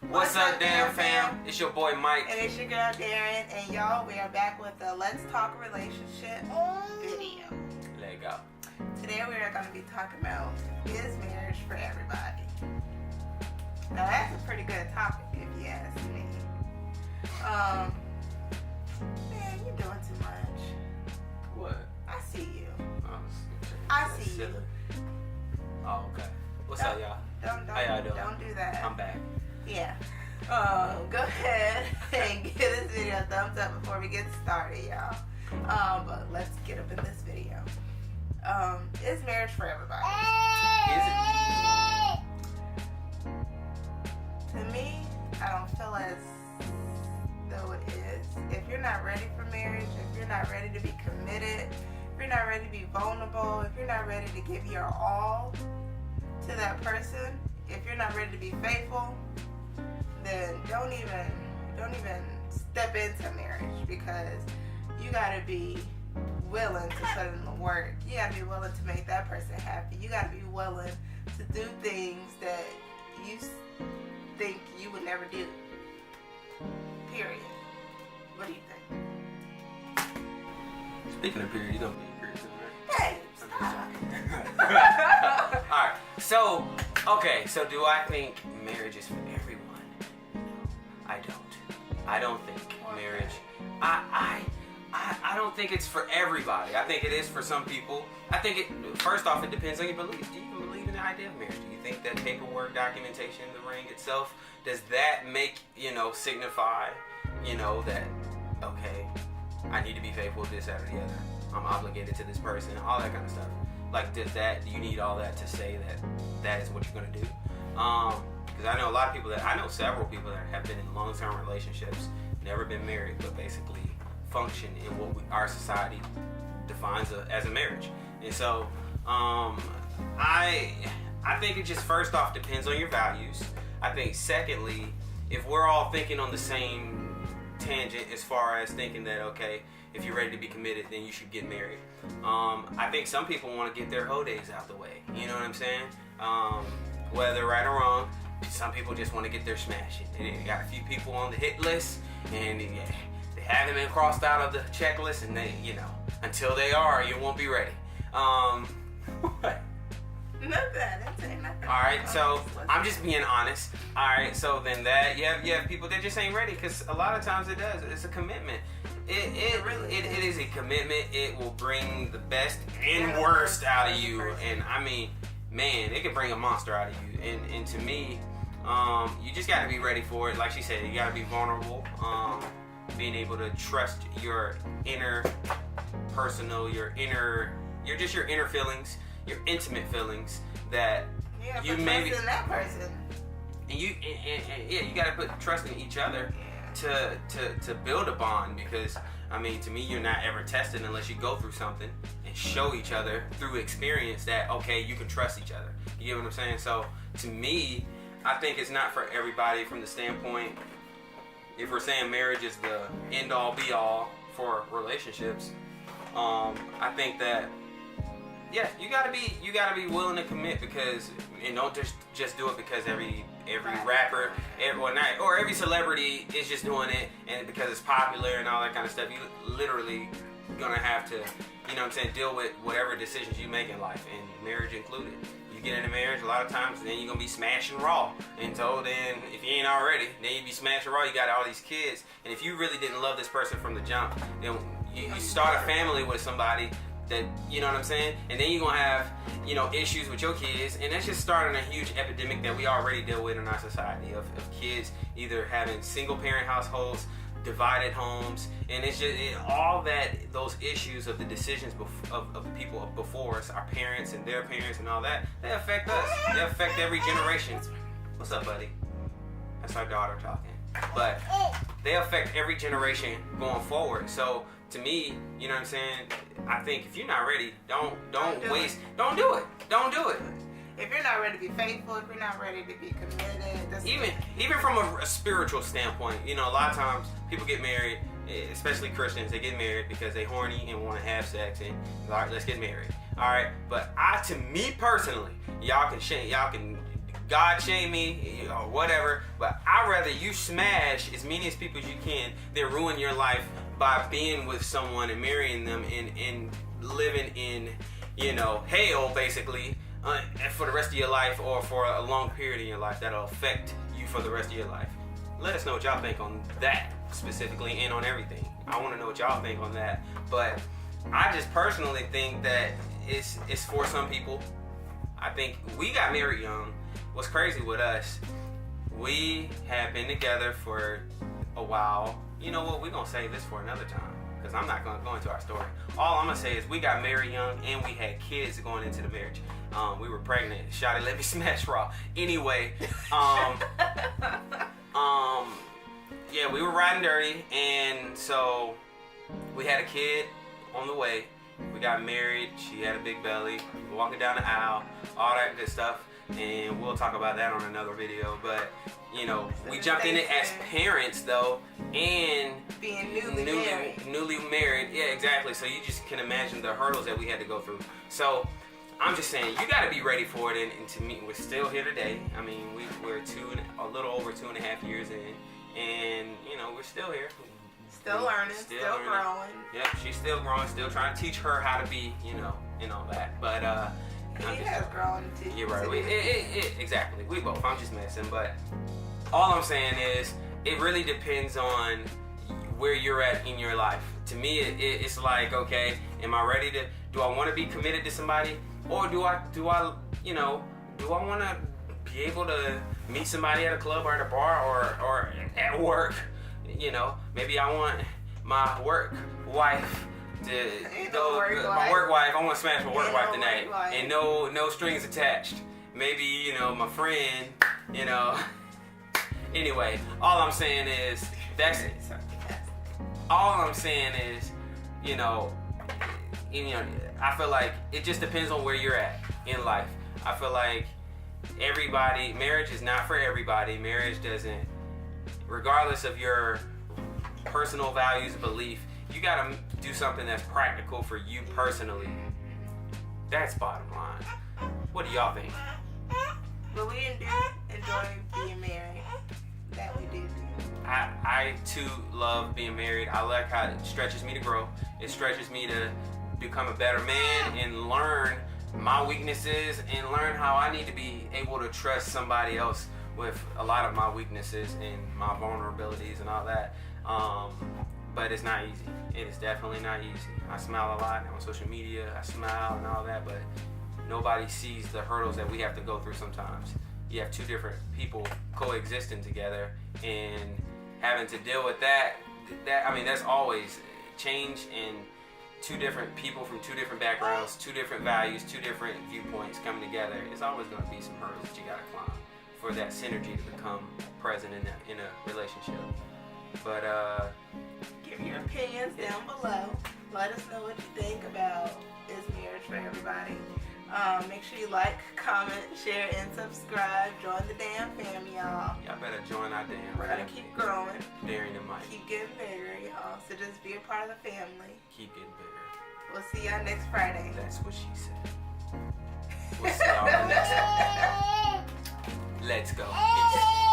What's up, Darrian fam? It's your boy Mike. And it's your girl Darrian. And y'all, we are back with the Let's Talk Relationship video. Let it go. Today we are going to be talking about, is marriage for everybody? Now that's a pretty good topic if you ask me. Man, you're doing too much. What? I see you. I see you. Oh, okay. What's up, y'all? How y'all doing? Don't do that. I'm back. Yeah. Go ahead and give this video a thumbs up before we get started, y'all. But let's get up in this video. Is marriage for everybody? Is it? To me, I don't feel as though it is. If you're not ready for marriage, if you're not ready to be committed, if you're not ready to be vulnerable, if you're not ready to give your all to that person, if you're not ready to be faithful, then don't even step into marriage, because you gotta be willing to put in the work. You gotta be willing to make that person happy. You gotta be willing to do things that you think you would never do. Period. What do you think? Speaking of period, you don't need period, right? Hey, stop. Alright, so do I think marriage is for everyone? No, I don't. I don't think marriage, I don't think it's for everybody. I think it is for some people. I think first off, it depends on your beliefs. Do you even believe in the idea of marriage? Do you think that paperwork, documentation, the ring itself, does that make, signify, that, okay, I need to be faithful to this, that, or the other. I'm obligated to this person, all that kind of stuff. Like, do you need all that to say that is what you're going to do? Because I know several people that have been in long-term relationships, never been married, but basically function in what our society defines as a marriage. And so, I think it just first off depends on your values. I think secondly, if we're all thinking on the same tangent as far as thinking that, okay, if you're ready to be committed, then you should get married. I think some people want to get their hoe days out the way. You know what I'm saying? Whether right or wrong, some people just want to get their smash it. They got a few people on the hit list, and they haven't been crossed out of the checklist, and they, until they are, you won't be ready. Nothing. Alright, so I'm just being honest. Alright, so then you have people that just ain't ready, because a lot of times it does. It's a commitment. It is a commitment. It will bring the best and worst out of you. And I mean, man, it can bring a monster out of you. And to me, you just got to be ready for it. Like she said, you got to be vulnerable. Being able to trust your inner personal, your inner feelings, your intimate feelings that you maybe trust in that person. And you got to put trust in each other. To build a bond, because I mean, to me, you're not ever tested unless you go through something and show each other through experience that, okay, you can trust each other. You get what I'm saying? So to me, I think it's not for everybody from the standpoint, if we're saying marriage is the end all be all for relationships, I think that you gotta be willing to commit, because, and don't just do it because every rapper, or every celebrity is just doing it, and because it's popular and all that kind of stuff. You literally gonna have to, deal with whatever decisions you make in life, and marriage included. You get into marriage, a lot of times, then you're gonna be smashing raw. And so then, if you ain't already, then you be smashing raw. You got all these kids, and if you really didn't love this person from the jump, then you start a family with somebody that, you know what I'm saying? And then you're going to have, issues with your kids. And that's just starting a huge epidemic that we already deal with in our society of kids either having single parent households, divided homes. And it's just all those issues of the decisions of the people before us, our parents and their parents and all that, they affect us. They affect every generation. What's up, buddy? That's our daughter talking. But they affect every generation going forward. So to me, you know what I'm saying, I think if you're not ready, don't do it. Don't do it. If you're not ready to be faithful, if you're not ready to be committed, even from a spiritual standpoint, a lot of times people get married, especially Christians, they get married because they horny and want to have sex, and all right, let's get married. All right, but to me personally, y'all can God shame me or whatever, but I'd rather you smash as many as people as you can than ruin your life by being with someone and marrying them and living in, hell basically for the rest of your life or for a long period in your life that'll affect you for the rest of your life. Let us know what y'all think on that specifically and on everything. I want to know what y'all think on that. But I just personally think that it's for some people. I think we got married young. What's crazy with us, we have been together for a while. You know what? We're going to save this for another time because I'm not going to go into our story. All I'm going to say is we got married young and we had kids going into the marriage. We were pregnant. Shawty let me smash raw. Anyway, yeah, we were riding dirty, and so we had a kid on the way. We got married. She had a big belly, walking down the aisle, all that good stuff. And we'll talk about that on another video. But, we jumped in it as parents, though, and being newly married. Yeah, exactly. So you just can imagine the hurdles that we had to go through. So I'm just saying, you got to be ready for it. And to me, we're still here today. I mean, we're a little over 2.5 years in, and we're still here. Still learning, still growing. Yep, she's still growing, still trying to teach her how to be, and all that. But he has grown too. You're right. Exactly. We both. I'm just messing. But all I'm saying is, it really depends on where you're at in your life. To me, it's like, okay, am I ready to? Do I want to be committed to somebody, or do I want to be able to meet somebody at a club or at a bar or at work? Maybe I want my work wife to go. My work wife. I want to smash my work wife tonight, and no strings attached. Maybe my friend. Anyway, all I'm saying is I feel like it just depends on where you're at in life. I feel like marriage is not for everybody. Marriage doesn't, regardless of your personal values and belief, you gotta do something that's practical for you personally. That's bottom line. What do y'all think? But we do enjoy being married. That we do. I too love being married. I like how it stretches me to grow. It stretches me to become a better man and learn my weaknesses and learn how I need to be able to trust somebody else with a lot of my weaknesses and my vulnerabilities and all that. But it's not easy. It is definitely not easy. I smile a lot on social media. I smile and all that, but nobody sees the hurdles that we have to go through sometimes. You have two different people coexisting together and having to deal with that. That's always change in two different people from two different backgrounds, two different values, two different viewpoints coming together. It's always going to be some hurdles that you got to climb for that synergy to become present in a relationship. But give your opinions down below. Let us know what you think about is marriage for everybody. Make sure you like, comment, share, and subscribe. Join the damn fam, y'all. Y'all better join our damn We're family. gonna keep growing. Darrian and Mike. Keep getting bigger, y'all. So just be a part of the family. Keep getting bigger. We'll see y'all next Friday. That's what she said. We'll see y'all next time. Let's go. Peace.